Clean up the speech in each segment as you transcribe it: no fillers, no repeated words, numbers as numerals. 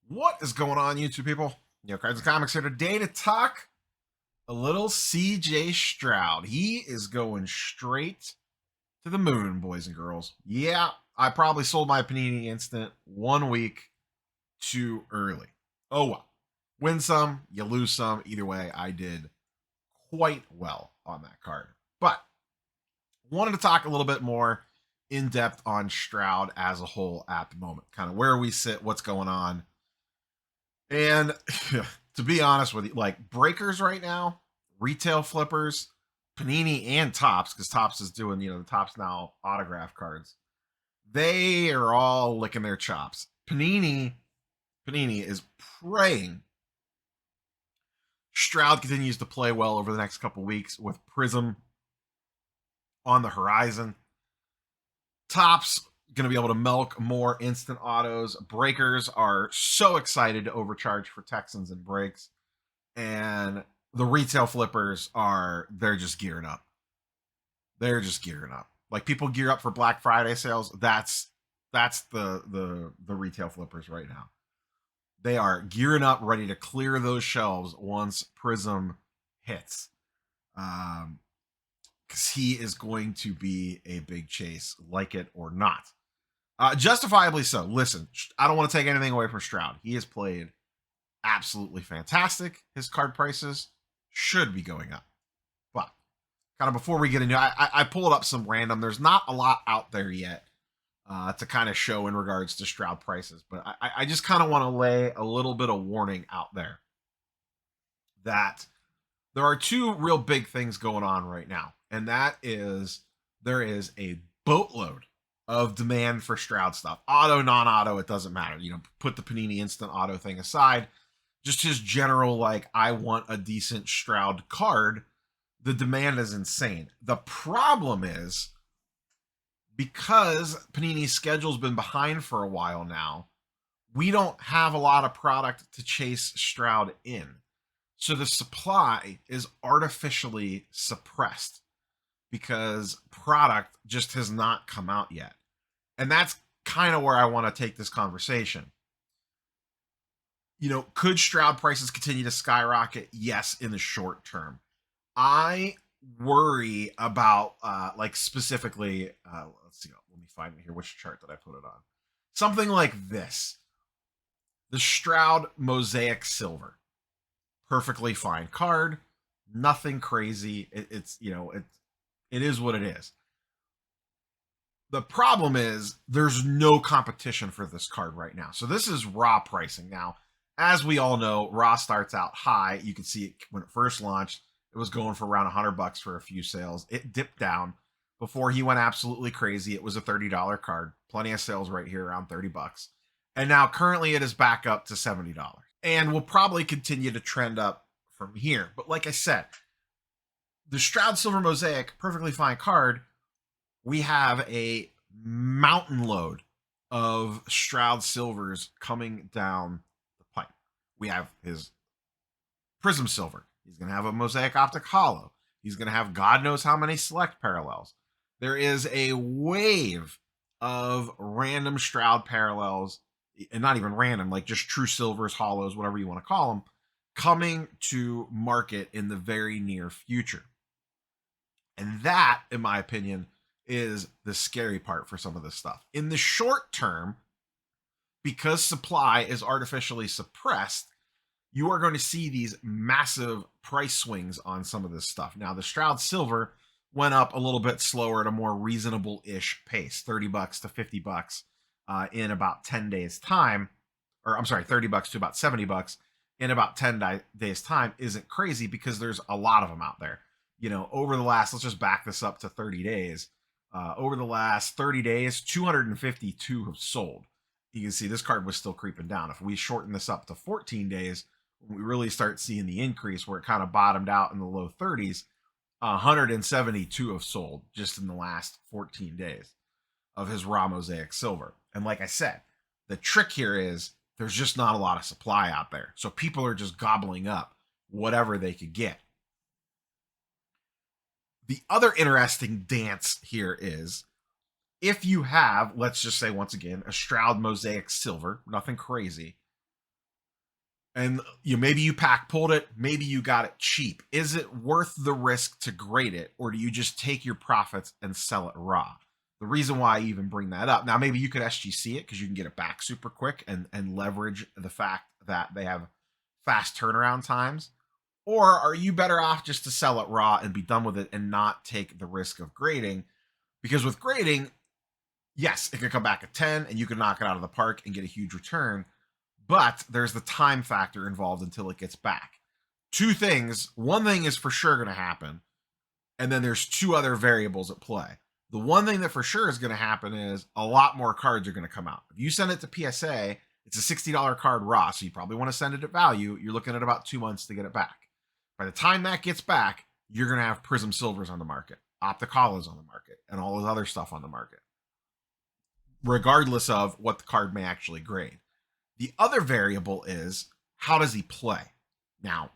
What is going on, YouTube people? Cards and Comics here today to talk a little CJ Stroud. He is going straight to the moon, boys and girls. Yeah, I probably sold my Panini Instant 1 week too early. Oh well. Win some, you lose some. Either way, I did quite well on that card. But wanted to talk a little bit more in depth on Stroud as a whole at the moment. Kind of where we sit, what's going on. And to be honest with you, like breakers right now, retail flippers, Panini and Topps, because Topps is doing, the Topps Now autograph cards. They are all licking their chops. Panini is praying Stroud continues to play well over the next couple weeks with Prism on the horizon. Topps going to be able to milk more instant autos. Breakers are so excited to overcharge for Texans and breaks. And the retail flippers they're just gearing up. They're just gearing up. Like people gear up for Black Friday sales. That's the retail flippers right now. They are gearing up, ready to clear those shelves once Prism hits. Because he is going to be a big chase, like it or not. Justifiably so. Listen, I don't want to take anything away from Stroud. He has played absolutely fantastic. His card prices should be going up. But kind of before we get into it, I pulled up some random. There's not a lot out there yet to kind of show in regards to Stroud prices. But I just kind of want to lay a little bit of warning out there that there are two real big things going on right now. And that is there is a boatload of demand for Stroud stuff. Auto, non-auto, it doesn't matter. Put the Panini Instant Auto thing aside. Just his general, like, I want a decent Stroud card. The demand is insane. The problem is, because Panini's schedule's been behind for a while now, we don't have a lot of product to chase Stroud in. So the supply is artificially suppressed because product just has not come out yet. And that's kind of where I want to take this conversation. Could Stroud prices continue to skyrocket? Yes, in the short term. I worry about, specifically, let's see, let me find it here. Which chart did I put it on? Something like this. The Stroud Mosaic Silver. Perfectly fine card. Nothing crazy. It is what it is. The problem is there's no competition for this card right now. So this is raw pricing. Now, as we all know, raw starts out high. You can see it when it first launched. It was going for around $100 for a few sales. It dipped down before he went absolutely crazy. It was a $30 card. Plenty of sales right here around $30. And now currently it is back up to $70. And will probably continue to trend up from here. But like I said, the Stroud Silver Mosaic, perfectly fine card. We have a mountain load of Stroud Silvers coming down the pipe. We have his Prism Silver. He's going to have a Mosaic Optic Hollow. He's going to have God knows how many select parallels. There is a wave of random Stroud parallels, and not even random, like just true silvers, hollows, whatever you want to call them, coming to market in the very near future. And that, in my opinion, is the scary part for some of this stuff. In the short term, because supply is artificially suppressed, you are going to see these massive price swings on some of this stuff. Now, the Stroud Silver went up a little bit slower at a more reasonable-ish pace, $30 to $50 in about 10 days' time. Or I'm sorry, $30 to about $70 in about 10 days' time isn't crazy because there's a lot of them out there. Over the last, let's just back this up to 30 days. Over the last 30 days, 252 have sold. You can see this card was still creeping down. If we shorten this up to 14 days, we really start seeing the increase where it kind of bottomed out in the low 30s. 172 have sold just in the last 14 days of his raw Mosaic Silver. And like I said, the trick here is there's just not a lot of supply out there. So people are just gobbling up whatever they could get. The other interesting dance here is if you have, let's just say once again, a Stroud Mosaic Silver, nothing crazy, and maybe you pack pulled it, maybe you got it cheap. Is it worth the risk to grade it, or do you just take your profits and sell it raw? The reason why I even bring that up, now maybe you could SGC it because you can get it back super quick and leverage the fact that they have fast turnaround times. Or are you better off just to sell it raw and be done with it and not take the risk of grading? Because with grading, yes, it could come back at 10 and you can knock it out of the park and get a huge return, but there's the time factor involved until it gets back. Two things. One thing is for sure going to happen, and then there's two other variables at play. The one thing that for sure is going to happen is a lot more cards are going to come out. If you send it to PSA, it's a $60 card raw, so you probably want to send it at value. You're looking at about 2 months to get it back. By the time that gets back, you're going to have Prism Silvers on the market, Opticalas on the market, and all this other stuff on the market, regardless of what the card may actually grade. The other variable is, how does he play? Now,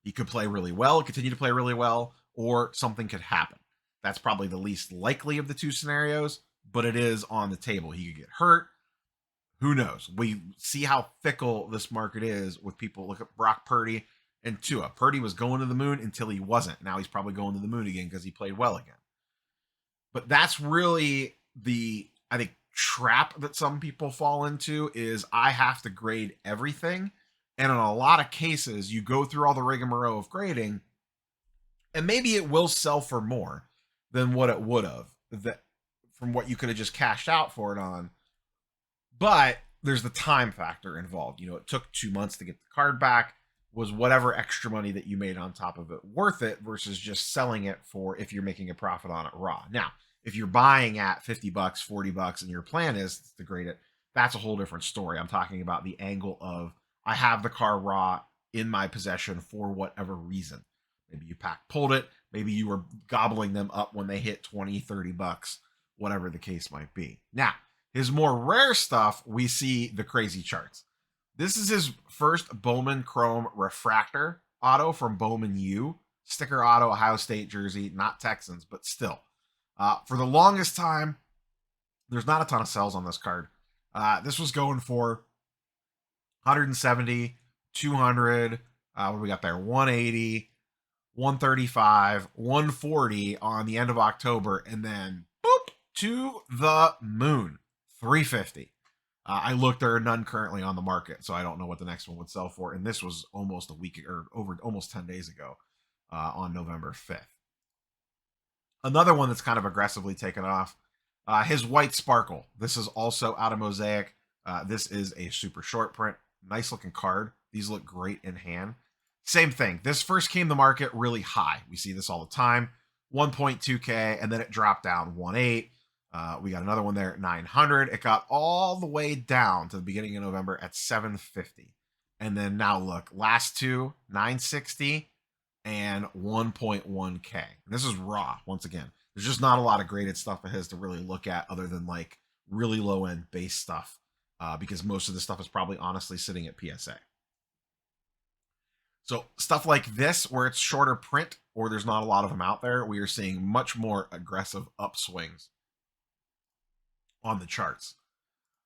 he could play really well, continue to play really well, or something could happen. That's probably the least likely of the two scenarios, but it is on the table. He could get hurt. Who knows? We see how fickle this market is with people. Look at Brock Purdy and Tua. Purdy was going to the moon until he wasn't. Now he's probably going to the moon again because he played well again. But that's really the, I think, trap that some people fall into is I have to grade everything. And in a lot of cases, you go through all the rigmarole of grading, and maybe it will sell for more than what it would have, that from what you could have just cashed out for it on. But there's the time factor involved. It took 2 months to get the card back. Was whatever extra money that you made on top of it worth it versus just selling it for, if you're making a profit on it raw? Now, if you're buying at $50, $40, and your plan is to grade it, that's a whole different story. I'm talking about the angle of, I have the car raw in my possession for whatever reason. Maybe you pulled it. Maybe you were gobbling them up when they hit $20, $30, whatever the case might be. Now, his more rare stuff, we see the crazy charts. This is his first Bowman Chrome Refractor auto from Bowman U. Sticker auto, Ohio State jersey, not Texans, but still. For the longest time, there's not a ton of sells on this card. This was going for 170, 200, what do we got there? 180, 135, 140 on the end of October, and then boop, to the moon, 350. I looked, there are none currently on the market, so I don't know what the next one would sell for. And this was almost a week, or over almost 10 days ago, on November 5th. Another one that's kind of aggressively taken off, his White Sparkle. This is also out of Mosaic. This is a super short print. Nice looking card. These look great in hand. Same thing. This first came to market really high. We see this all the time. 1.2K, and then it dropped down 1.8. We got another one there at 900. It got all the way down to the beginning of November at 750. And then now look, last two, 960 and 1.1K. This is raw, once again. There's just not a lot of graded stuff of his to really look at other than like really low end base stuff, because most of the stuff is probably honestly sitting at PSA. So stuff like this, where it's shorter print or there's not a lot of them out there, we are seeing much more aggressive upswings on the charts.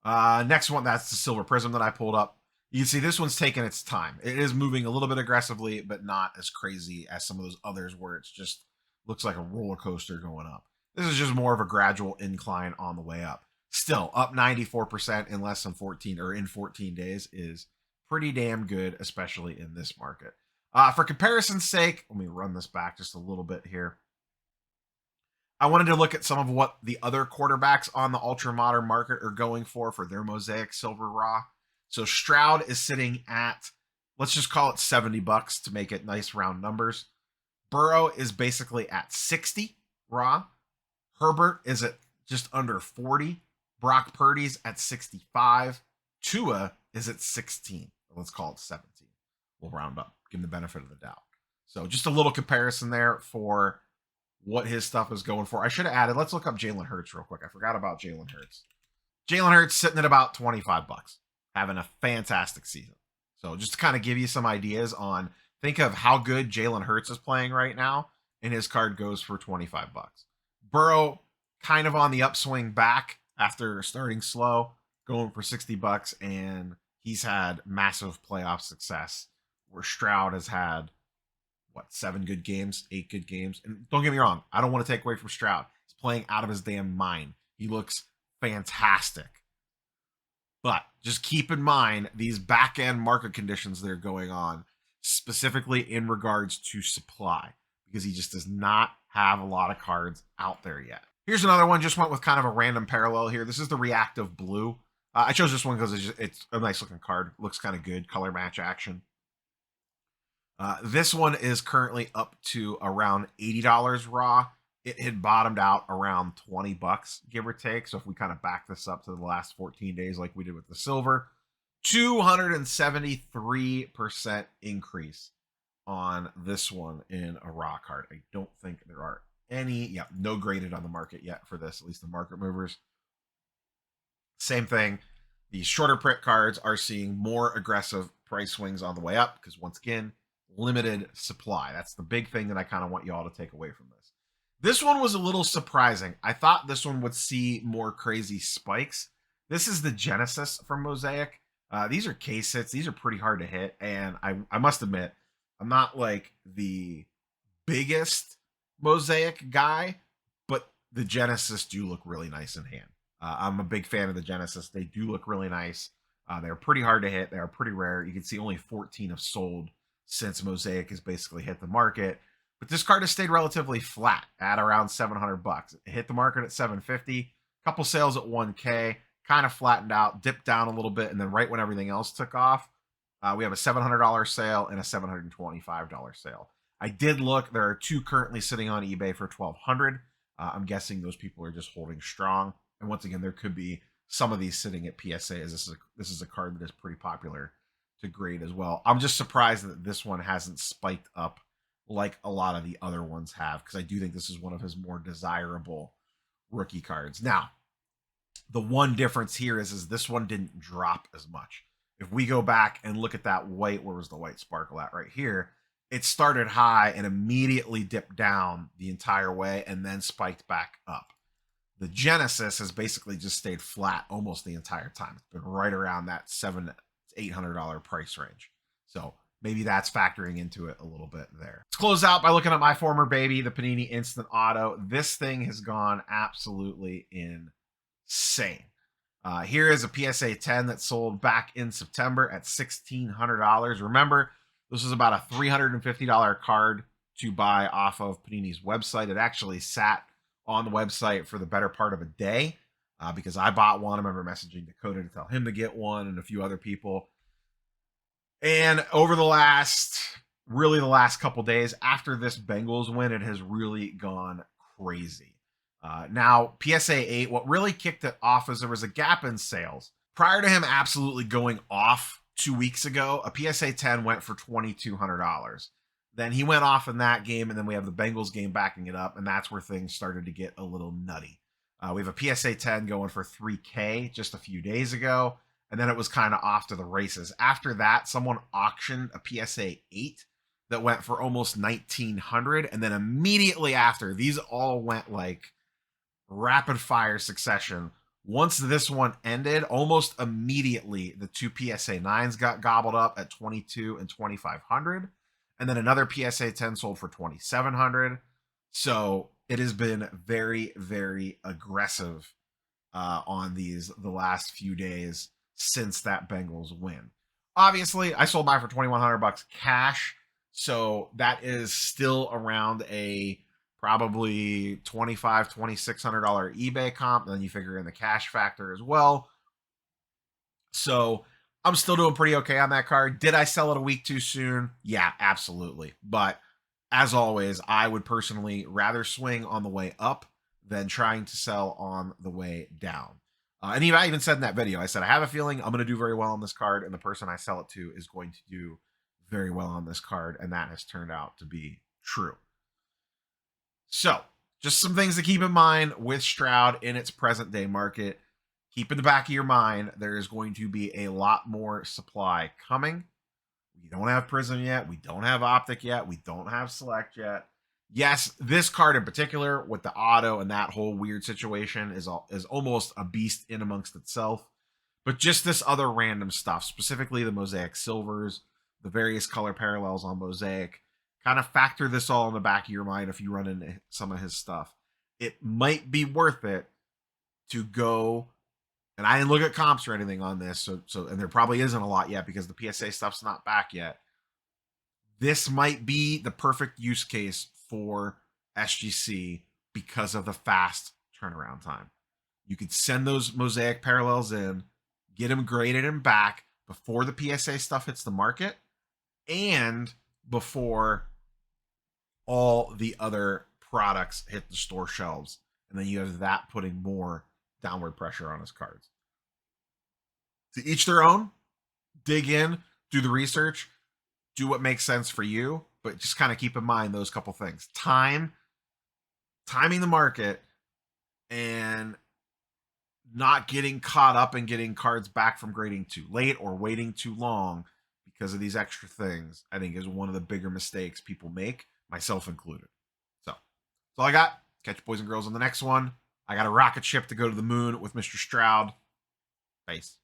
Next one, that's the Silver Prism that I pulled up. You can see this one's taking its time. It is moving a little bit aggressively, but not as crazy as some of those others where it's just looks like a roller coaster going up. This is just more of a gradual incline on the way up. Still, up 94% in less than 14 or in 14 days is pretty damn good, especially in this market. For comparison's sake, let me run this back just a little bit here. I wanted to look at some of what the other quarterbacks on the ultra modern market are going for their Mosaic Silver Raw. So Stroud is sitting at, let's just call it $70 to make it nice round numbers. Burrow is basically at 60 raw. Herbert is at just under 40. Brock Purdy's at 65. Tua is at 16. Let's call it 17. We'll round up, give him the benefit of the doubt. So just a little comparison there for what his stuff is going for. I should have added, let's look up Jalen Hurts real quick. I forgot about Jalen Hurts. Jalen Hurts sitting at about $25, having a fantastic season. So just to kind of give you some ideas on, think of how good Jalen Hurts is playing right now, and his card goes for $25. Burrow kind of on the upswing back after starting slow, going for $60, and he's had massive playoff success, where Stroud has had, what, 7 good games, 8 good games. And don't get me wrong, I don't want to take away from Stroud. He's playing out of his damn mind. He looks fantastic. But just keep in mind these back end market conditions that are going on, specifically in regards to supply, because he just does not have a lot of cards out there yet. Here's another one, just went with kind of a random parallel here. This is the Reactive Blue. I chose this one because it's a nice looking card. Looks kind of good, color match action. This one is currently up to around $80 raw. It had bottomed out around $20, give or take. So if we kind of back this up to the last 14 days like we did with the silver, 273% increase on this one in a raw card. I don't think there are any, no graded on the market yet for this, at least the market movers. Same thing. The shorter print cards are seeing more aggressive price swings on the way up because, once again, limited supply. That's the big thing that I kind of want you all to take away from this. This one was a little surprising. I thought this one would see more crazy spikes. This is the Genesis from Mosaic. These are case hits. These are pretty hard to hit. And I must admit, I'm not like the biggest Mosaic guy, but the Genesis do look really nice in hand. I'm a big fan of the Genesis. They do look really nice. They're pretty hard to hit. They are pretty rare. You can see only 14 have sold since Mosaic has basically hit the market. But this card has stayed relatively flat at around $700. It hit the market at $750. Couple sales at $1K. Kind of flattened out, dipped down a little bit, and then right when everything else took off, we have a $700 sale and a $725 sale. I did look. There are 2 currently sitting on eBay for $1,200. I'm guessing those people are just holding strong. And once again, there could be some of these sitting at PSA, as this is a card that is pretty popular to grade as well. I'm just surprised that this one hasn't spiked up like a lot of the other ones have, because I do think this is one of his more desirable rookie cards. Now, the one difference here is this one didn't drop as much. If we go back and look at that white, where was the white sparkle at right here? It started high and immediately dipped down the entire way and then spiked back up. The Genesis has basically just stayed flat almost the entire time. It's been right around that $700 to $800 price range. So maybe that's factoring into it a little bit there. Let's close out by looking at my former baby, the Panini Instant Auto. This thing has gone absolutely insane. Here is a PSA 10 that sold back in September at $1,600. Remember, this was about a $350 card to buy off of Panini's website. It actually sat on the website for the better part of a day because I bought one. I remember messaging Dakota to tell him to get one, and a few other people. And over the last couple days after this Bengals win, it has really gone crazy. Now, PSA 8, what really kicked it off is there was a gap in sales. Prior to him absolutely going off 2 weeks ago, a PSA 10 went for $2,200. Then he went off in that game, and then we have the Bengals game backing it up, and that's where things started to get a little nutty. We have a PSA 10 going for $3K just a few days ago, and then it was kind of off to the races. After that, someone auctioned a PSA 8 that went for almost $1,900, and then immediately after, these all went like rapid fire succession. Once this one ended, almost immediately the 2 PSA 9s got gobbled up at $2,200 and $2,500. And then another PSA 10 sold for $2,700. So it has been very, very aggressive on these the last few days since that Bengals win. Obviously, I sold mine for $2,100 cash. So that is still around a probably $2,500, $2,600 eBay comp. And then you figure in the cash factor as well. So I'm still doing pretty okay on that card. Did I sell it a week too soon? Yeah, absolutely. But as always, I would personally rather swing on the way up than trying to sell on the way down. And I even said in that video, I said, I have a feeling I'm going to do very well on this card, and the person I sell it to is going to do very well on this card, and that has turned out to be true. So, just some things to keep in mind with Stroud in its present day market. Keep in the back of your mind, there is going to be a lot more supply coming. We don't have Prism yet. We don't have Optic yet. We don't have Select yet. Yes, this card in particular with the auto and that whole weird situation is almost a beast in amongst itself. but just this other random stuff, specifically the Mosaic Silvers, the various color parallels on Mosaic. Kind of factor this all in the back of your mind if you run into some of his stuff. It might be worth it to go, and I didn't look at comps or anything on this, so and there probably isn't a lot yet because the PSA stuff's not back yet. This might be the perfect use case for SGC because of the fast turnaround time. You could send those Mosaic parallels in, get them graded and back before the PSA stuff hits the market and before all the other products hit the store shelves. And then you have that putting more downward pressure on his cards. To each their own. Dig in, do the research, do what makes sense for you, but just kind of keep in mind those couple things. Timing the market, and not getting caught up in getting cards back from grading too late or waiting too long because of these extra things, I think is one of the bigger mistakes people make, myself included. So that's all I got. Catch you boys and girls on the next one. I got a rocket ship to go to the moon with Mr. Stroud. Peace.